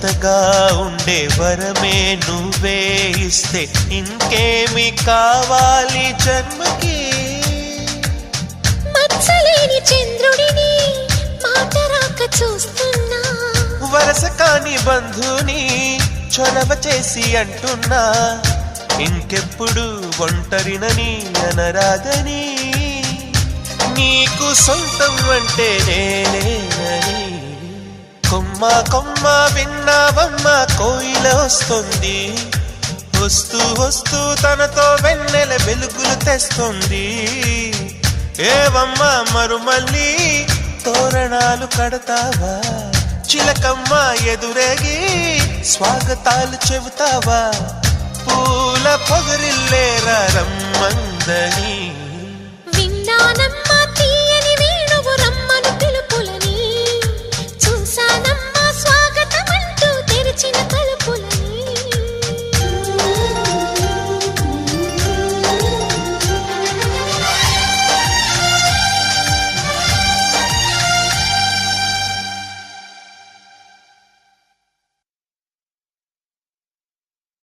జతగా ఉండే వరమే నువ్వే ఇస్తే ఇంకేమి కావాలి జన్మకి. మచ్చలేని చంద్రుడిని మాట రాక చూస్తున్నా, వరస కాని బంధుని చొరవ చేసి అంటున్నా, ఇంకెప్పుడు ఒంటరినని అనరాదని, నీకు సొంతం అంటే నేనేనని. కొమ్మ కొమ్మ విన్నావమ్మ కోయిల వస్తుంది, వస్తూ వస్తూ తనతో వెన్నెల వెలుగులు తెస్తుంది. ఏవమ్మ మరుమల్లి తోరణాలు కడతావా, చిలకమ్మ ఎదురేగి స్వాగతాలు చెబుతావా, పూల పొగరిల్లేరా రమ్మందని. విన్నానమ్మ